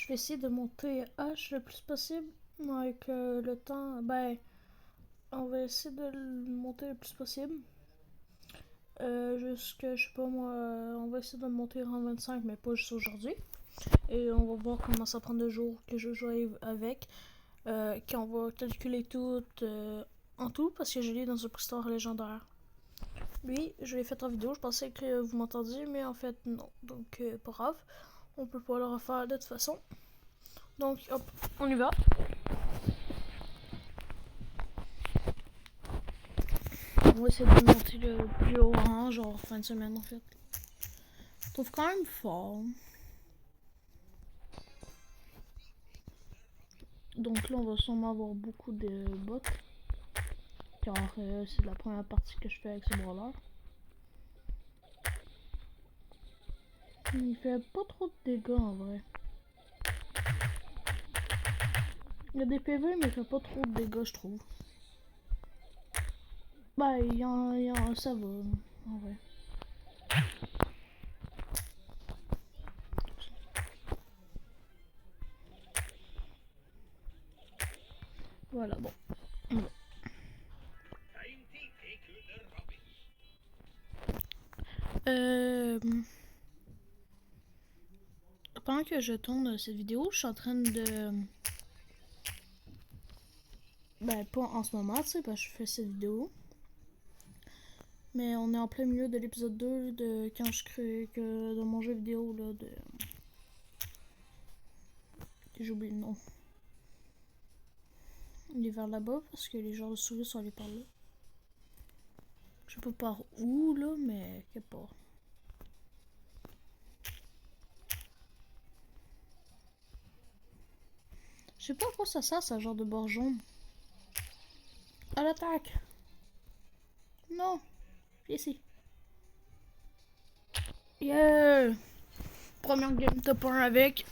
vais essayer de monter H le plus possible avec le temps. On va essayer de le monter le plus possible. Jusque, je sais pas moi, on va essayer de le monter en 25, mais pas juste aujourd'hui. Et on va voir comment ça prend de jours que je joue avec. Quand on va calculer tout en tout, parce que je l'ai dans un préhistoire légendaire. Lui, je l'ai fait en vidéo, je pensais que vous m'entendiez, mais en fait non. Donc pas grave, on peut pas le refaire de toute façon. Donc hop, on y va. On va essayer de monter le plus haut rang, genre fin de semaine en fait. Je trouve quand même fort. Donc là, on va sûrement avoir beaucoup de bots. Car c'est la première partie que je fais avec ce brawler. Il fait pas trop de dégâts en vrai. Il y a des PV, mais il fait pas trop de dégâts, je trouve. Ça va en vrai. Voilà, bon. Pendant que je tourne cette vidéo, je suis en train de... pas en ce moment, tu sais, parce que je fais cette vidéo. Mais on est en plein milieu de l'épisode 2 de quand je crée de mon jeu vidéo, là, de... J'ai oublié le nom. Il est vers là-bas, parce que les genres de souris sont allés par là. Je sais pas par où, là, mais quelque part. Je sais pas à quoi ça sert, ce genre de bord jaune. À l'attaque! Non! Ici. Yeah! Première game top 1 avec.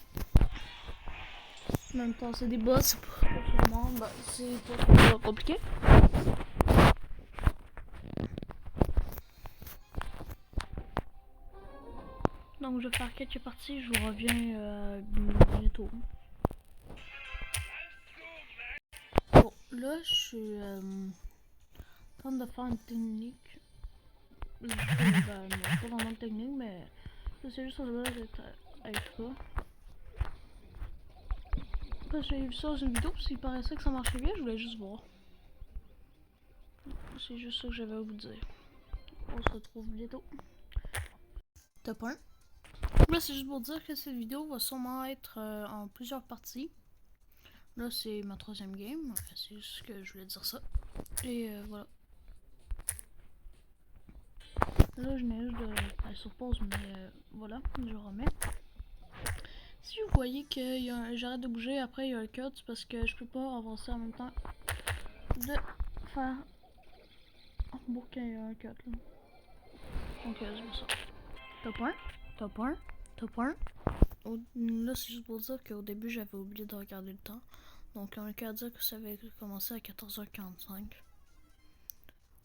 En même temps, c'est des boss, c'est pas vraiment, c'est pas trop compliqué. Donc je vais faire quelques parties, je vous reviens bientôt. Bon, là je suis en train de faire une technique. Non, pas vraiment de technique, mais c'est juste au delà d'être avec toi. Parce que j'ai vu ça dans une vidéo, parce qu'il paraissait que ça marchait bien, je voulais juste voir. C'est juste ça que j'avais à vous dire. On se retrouve bientôt. Top 1. Là, c'est juste pour dire que cette vidéo va sûrement être en plusieurs parties. Là, c'est ma troisième game. C'est juste que je voulais dire ça. Et voilà. Là, je n'ai juste de faire sur pause, mais voilà, je remets. Si vous voyez que j'arrête de bouger, après il y a le cut, c'est parce que je peux pas avancer en même temps de faire pour qu'il y ait un cut là. Donc c'est pour ça. Top 1, top 1, top 1. Là, c'est juste pour dire qu'au début, j'avais oublié de regarder le temps. Donc, on a qu'à dire que ça avait commencé à 14h45.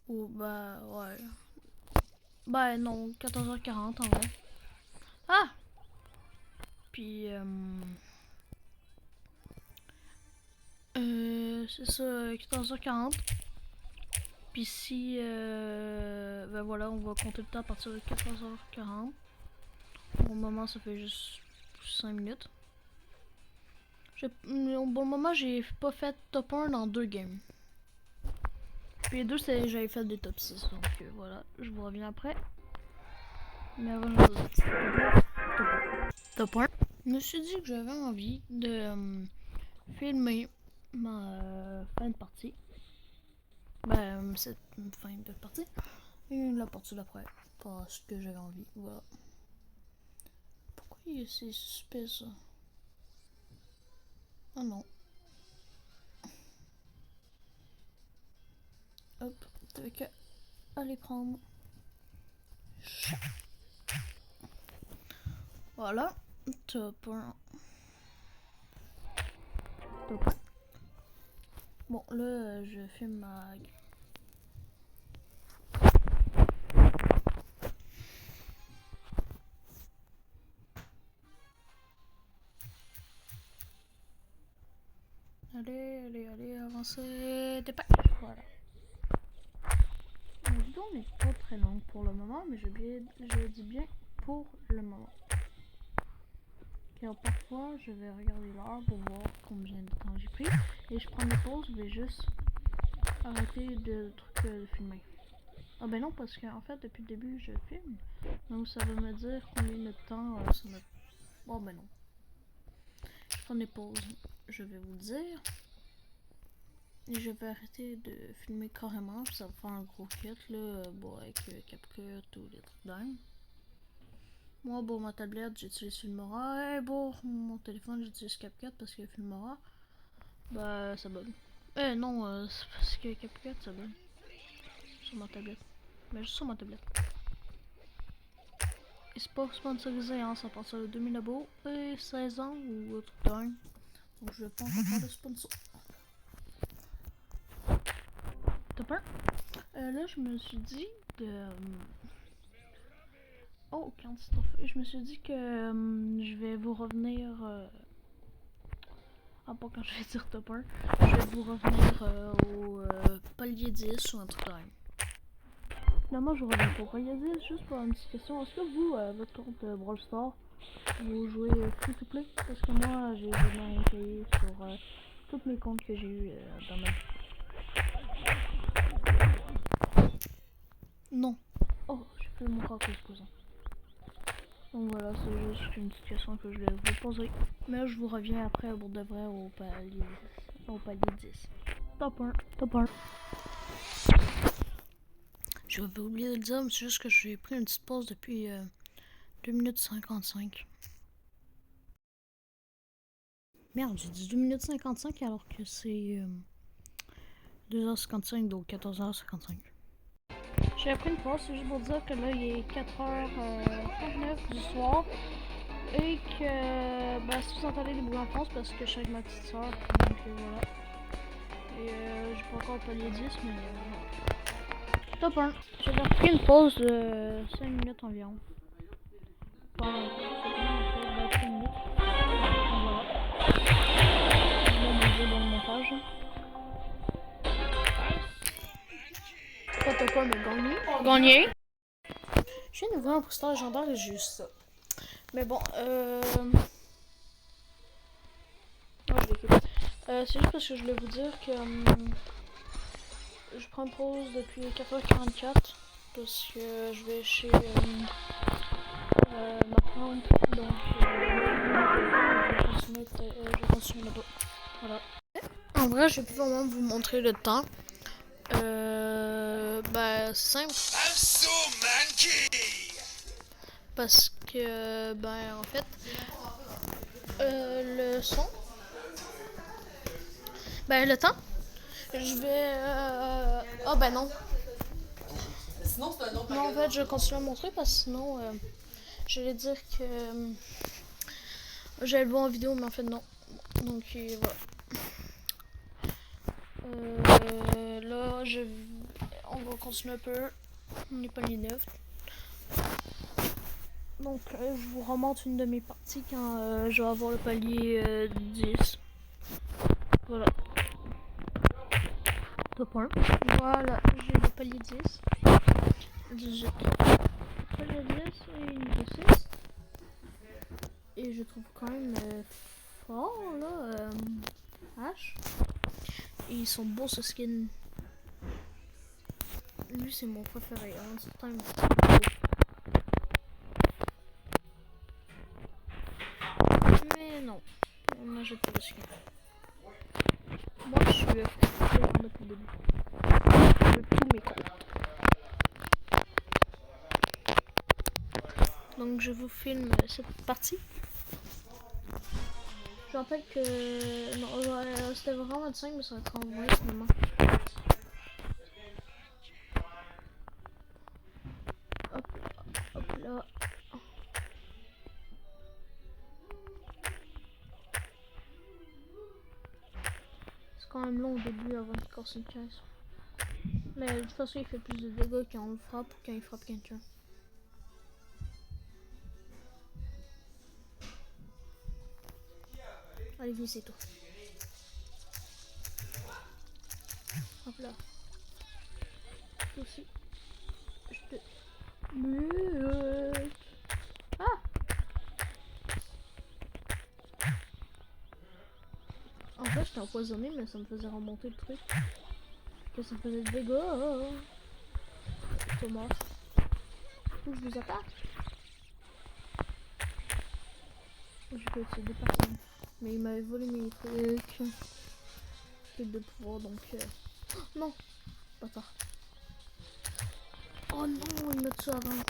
Ou, ouais. Non, 14h40 en vrai. Ah! Puis, c'est ça, 14h40. Puis si, voilà, on va compter le temps à partir de 14h40. Pour le moment, ça fait juste 5 minutes. Au bon moment, j'ai pas fait top 1 dans 2 games. Puis les deux, j'avais fait des top 6. Donc voilà, je vous reviens après. Mais avant, je vous dis top 1. Je me suis dit que j'avais envie de filmer ma fin de partie. Cette fin de partie. Et la partie d'après. Parce que j'avais envie. Voilà. Pourquoi il y a ces suspects ça? Ah non. Hop, t'avais qu'à aller prendre. Voilà. Top 1. Top 1. Bon, là, je filme ma... Allez, avancez. Dépêche. Voilà. La vidéo n'est pas très longue pour le moment, mais je dis bien pour le moment. Car parfois, je vais regarder l'heure pour voir combien de temps j'ai pris. Et je prends des pauses, je vais juste arrêter de filmer. Ah ben non, parce qu'en fait, depuis le début, je filme. Donc ça va me dire combien de temps ça me... Oh ben non. Je prends des pauses, je vais vous dire. Et je vais arrêter de filmer carrément, ça va faire un gros cut là, bon, avec CapCut ou des trucs dingues. Moi, bon, ma tablette, j'utilise Filmora. Et bon, mon téléphone, j'utilise CapCut parce que Filmora, bah, ça bug. Non, c'est parce que CapCut, ça bug. Sur ma tablette. Mais juste sur ma tablette. Et c'est pas sponsorisé, hein, ça passe à 2000 abos et 16 ans ou autre dingue. Donc je vais pas encore faire de sponsor. T'as peur? Là, je me suis dit de... Oh, quand je me suis dit que je vais vous revenir... Ah, pas quand je vais dire top 1. Je vais vous revenir au palier 10 ou un truc dingue. Finalement, je reviens pour palier 10, juste pour une petite question. Est-ce que vous, votre compte Brawl Stars, vous jouez free to play? Parce que moi, j'ai jamais payé sur tous mes comptes que j'ai eu dans ma vie. Non. Oh, j'ai fait mon corps posant. Donc voilà, c'est juste une petite question que je vais vous poser. Mais je vous reviens après pour de vrai au palier 10. Top 1, top 1. Je vais oublier de le dire, mais c'est juste que j'ai pris une petite pause depuis 2 minutes 55. Merde, j'ai dit 2 minutes 55 alors que c'est 2h55, donc 14h55. J'ai pris une pause, c'est juste pour dire que là il est 4h39 du soir. Et que bah, si vous entendez des bruits en France, parce que je suis avec ma petite soeur, donc voilà. Et j'ai pas encore le palier 10, mais voilà. Top 1. J'ai pris une pause de 5 minutes environ. Enfin, c'est 5 minutes. Donc voilà. Bon le montage. Pas top 1, mais gagné. Je viens de voir un poster légendaire et juste ça. Mais bon, c'est juste parce que je voulais vous dire que je prends pause depuis 4h44 parce que je vais chez ma tante, donc je vais continuer là-bas. Voilà. En vrai, je vais plus vraiment vous montrer le temps. C'est simple. Parce que, en fait, le son, le temps, je vais... Oh, non. Sinon, c'est un autre. Non, en fait, je continue à montrer parce que sinon, j'allais dire que j'allais le voir en vidéo, mais en fait, non. Donc, voilà. Là, on va continuer un peu. On n'est pas les 9. Donc, je vous remonte une de mes parties quand je vais avoir le palier 10. Voilà. Top 1. Voilà, j'ai le palier 10. 18. Palier 10 et niveau 6. Et je trouve quand même fort, là, H. Et ils sont beaux, ce skin. Lui, c'est mon préféré. Hein. C'est un petit peu. Mais non, on n'achète pas le skin. Moi, je suis frustrée depuis le début. De tous mes comptes. Donc, je vous filme cette partie. Je rappelle que... Non, c'était vraiment 25, mais ça va être en vrai, finalement. Hop là. C'est quand même long au début avant qu'il casse une caisse. Mais de toute façon, il fait plus de dégâts quand on le frappe ou quand il frappe quelqu'un. Allez, viens, c'est tout. Hop là. Aussi. Je te... Ah! En fait, j'étais empoisonné, mais ça me faisait remonter le truc. Que ça me faisait des dégâts. Thomas. Faut que je vous attaque. Je peux tuer deux personnes. Mais il m'avait volé mes trucs. Trucs de pouvoir, donc... Non! Bâtard. Oh non, il m'a tué avant.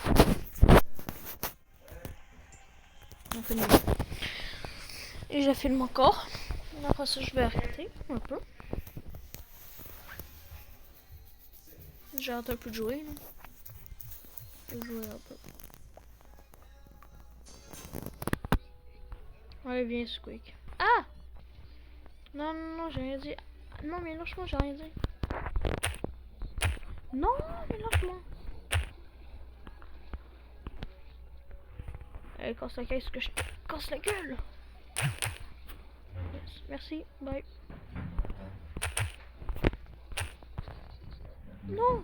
On filme. Et je filme encore. Après ça, je vais arrêter un peu. J'ai hâte un peu de jouer. Là. Je vais jouer un peu. Allez, viens, Squeak. Ah! Non, non, non, j'ai rien dit. Non, mais lâche-moi, j'ai rien dit. Non, mais lâche-moi. Allez, casse la caisse que je te casse la gueule. Yes, merci, bye. Non!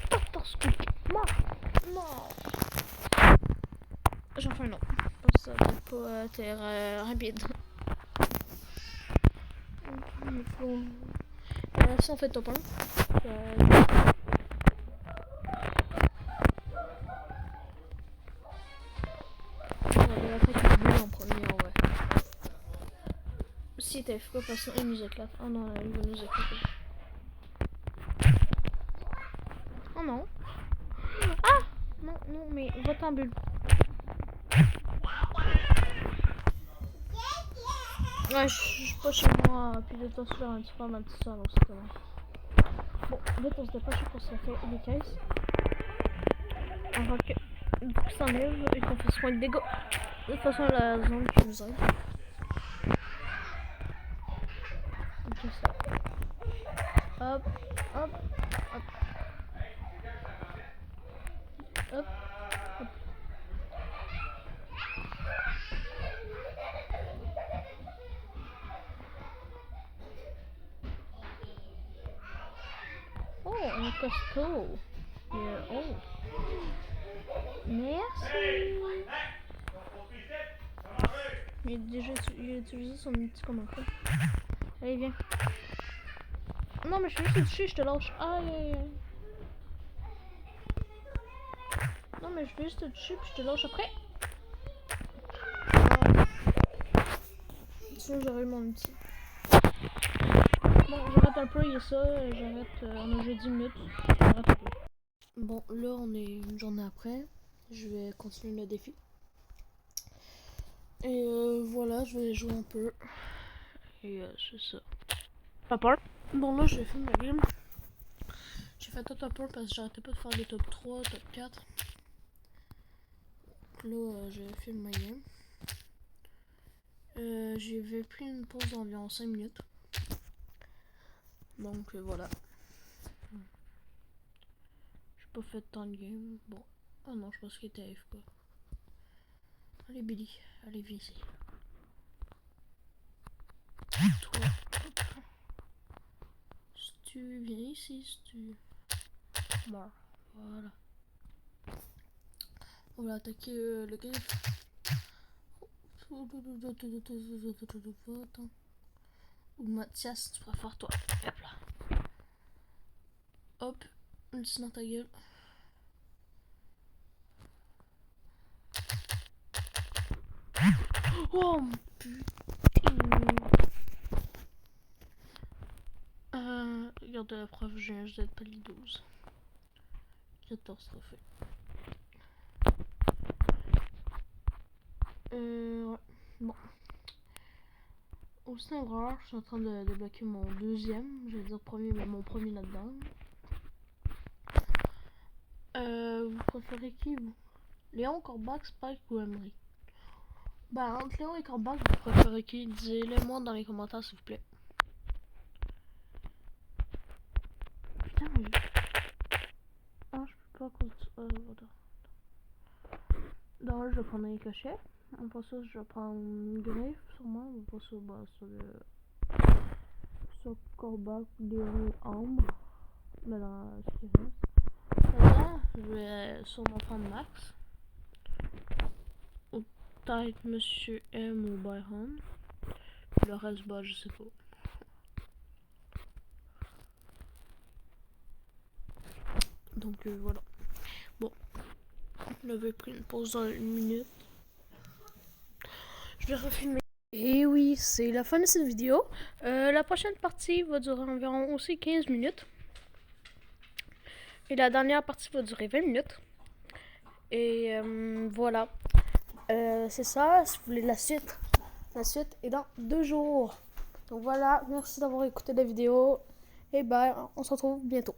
Bâtard, Squeak. Mort. Non. J'en fais un autre. Ça va pas être rapide. Ça en fait top 1. La attaque bleu en premier, ouais. Si t'as fait quoi, parce qu'il nous éclate. Oh non, il va nous éclater. Oh non. Ah! Non, non, mais va-t'en en bulle. Ouais, je suis pas chez moi, puis de temps sur un petit peu ma petite soeur, donc c'est comment. Bon, vite, on se dépêche pour se faire les caisses. Avant que ça enlève et qu'on fasse moins de dégâts. De toute façon, la zone qui nous aide. Ok, ça. Hop, hop, hop. Hop, hop. Oh, un costaud. Oh. Merci. Il a déjà utilisé son outil comme un peu. Allez, viens. Non, mais je fais juste te toucher, je te lâche. Aïe, aïe, aïe. Non, mais je vais juste te toucher, puis je te lâche après. Sinon, j'aurais eu mon outil. Bon, j'arrête un peu, il y a ça. J'arrête. On a joué 10 minutes. J'arrête un peu. Bon, là, on est une journée après. Je vais continuer le défi. Et voilà, je vais jouer un peu. Et c'est ça. Pas peur. Bon, là, je vais filmer la game. J'ai fait tout un peu parce que j'arrêtais pas de faire des top 3, top 4. Donc là, j'ai filmé ma game. J'ai pris une pause d'environ 5 minutes. Donc voilà. J'ai pas fait tant de game. Bon. Oh non, je pense qu'il était AFK. Allez, Billy. Allez, viens ici. Toi. Si tu viens ici, si tu. Meurs. Voilà. On va attaquer le griffe. Ou Mathias, tu préfères toi. Hop là. Hop. Une dans ta gueule. Oh putain. Regarde la preuve, j'ai un jet de pali 12. 14 trophées. Ouais. Bon. Au Sniper, je suis en train de débloquer mon deuxième. Je vais dire premier, mais mon premier là-dedans. Vous préférez qui, vous? Léon, Corbac, Spike ou Emery? Bah, entre Léon et Corbac, vous préférez qui? Disez-le moi dans les commentaires, s'il vous plaît. Putain, mais... Ah, je peux pas continuer. Voilà. Dans le je vais prendre un ricochet. Après ça, je vais prendre une griffe, sûrement. Après ça, bah, sur Corbac, Léon, Ambre. Mais là, ce qui reste. Là, je vais sur mon fan max. Ou peut-être Monsieur M ou Byron. Le reste, bah, je sais pas. Donc voilà. Bon, on avait pris une pause dans une minute. Je vais refilmer. Et oui, c'est la fin de cette vidéo. La prochaine partie va durer environ aussi 15 minutes. Et la dernière partie va durer 20 minutes. Et voilà. C'est ça, si vous voulez la suite est dans 2 jours. Donc voilà, merci d'avoir écouté la vidéo. Et ben, on se retrouve bientôt.